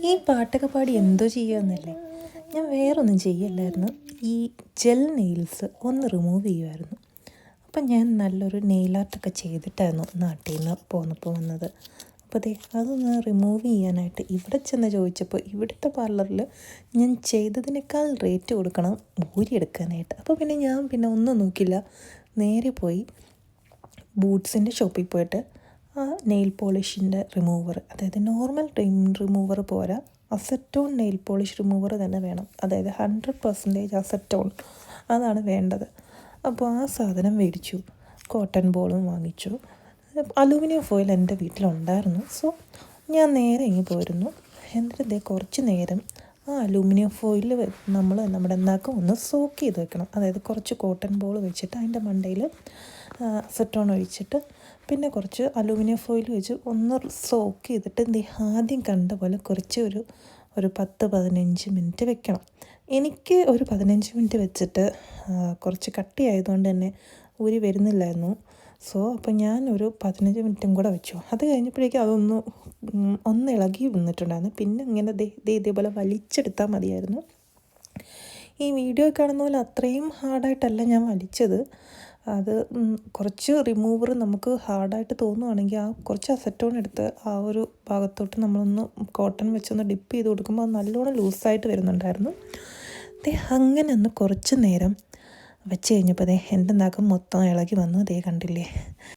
ഈ പാട്ടൊക്കെ പാടി എന്തോ ചെയ്യുമെന്നല്ലേ. ഞാൻ വേറൊന്നും ചെയ്യല്ലായിരുന്നു, ഈ ജെൽ നെയിൽസ് ഒന്ന് റിമൂവ് ചെയ്യുമായിരുന്നു. അപ്പം ഞാൻ നല്ലൊരു നെയിൽ ആർട്ടൊക്കെ ചെയ്തിട്ടായിരുന്നു നാട്ടിൽ നിന്ന് പോന്നപ്പോൾ വന്നത്. അപ്പോൾ അതൊന്ന് റിമൂവ് ചെയ്യാനായിട്ട് ഇവിടെ ചെന്ന് ചോദിച്ചപ്പോൾ ഇവിടുത്തെ പാർലറിൽ ഞാൻ ചെയ്തതിനേക്കാൾ റേറ്റ് കൊടുക്കണം ഊരിയെടുക്കാനായിട്ട്. അപ്പോൾ ഞാൻ ഒന്നും നോക്കില്ല, നേരെ പോയി ബൂട്ട്സിൻ്റെ ഷോപ്പിൽ പോയിട്ട് ആ നെയിൽ പോളിഷിൻ്റെ റിമൂവർ, അതായത് നോർമൽ റിമൂവർ പോരാ, അസറ്റോൺ നെയിൽ പോളിഷ് റിമൂവർ തന്നെ വേണം. അതായത് 100% അസറ്റോൺ അതാണ് വേണ്ടത്. അപ്പോൾ ആ സാധനം മേടിച്ചു. കോട്ടൺ ബോളും വാങ്ങിച്ചു. അലൂമിനിയം ഫോയിൽ എൻ്റെ വീട്ടിലുണ്ടായിരുന്നു. സോ ഞാൻ നേരെ ഇങ്ങ് പോയിരുന്നു. എന്നിട്ട് കുറച്ച് നേരം ആ അലൂമിനിയം ഫോയിൽ നമ്മുടെ നഖം ഒന്ന് സോക്ക് ചെയ്ത് വെക്കണം. അതായത് കുറച്ച് കോട്ടൺ ബോൾ വെച്ചിട്ട് അതിൻ്റെ മണ്ടയിൽ അസറ്റോൺ ഒഴിച്ചിട്ട് പിന്നെ കുറച്ച് അലൂമിനിയം ഫോയിൽ വെച്ച് ഒന്ന് സോക്ക് ചെയ്തിട്ട് ആദ്യം കണ്ട പോലെ കുറച്ച് ഒരു 10-15 മിനിറ്റ് വെക്കണം. എനിക്ക് ഒരു 15 മിനിറ്റ് വെച്ചിട്ട് കുറച്ച് കട്ടിയായതുകൊണ്ട് തന്നെ ഊരി വരുന്നില്ലായിരുന്നു. അപ്പോൾ ഞാനൊരു 15 മിനിറ്റും കൂടെ വെച്ചു. അത് കഴിഞ്ഞപ്പോഴേക്കും ഒന്ന് ഇളകി വന്നിട്ടുണ്ടായിരുന്നു. പിന്നെ ഇങ്ങനെ ഇതേപോലെ വലിച്ചെടുത്താൽ മതിയായിരുന്നു. ഈ വീഡിയോ കാണുന്ന പോലെ അത്രയും ഹാർഡായിട്ടല്ല ഞാൻ വലിച്ചത്. അത് കുറച്ച് റിമൂവർ നമുക്ക് ഹാർഡായിട്ട് തോന്നുവാണെങ്കിൽ ആ കുറച്ച് അസറ്റോൺ എടുത്ത് ആ ഒരു ഭാഗത്തോട്ട് നമ്മളൊന്ന് കോട്ടൺ വെച്ചൊന്ന് ഡിപ്പ് ചെയ്ത് കൊടുക്കുമ്പോൾ അത് നല്ലോണം ലൂസായിട്ട് വരുന്നുണ്ടായിരുന്നു. അങ്ങനെ ഒന്ന് കുറച്ച് നേരം വെച്ച് കഴിഞ്ഞപ്പോൾ എൻ്റെ നഖം മൊത്തം ഇളകി വന്നു. കണ്ടില്ലേ.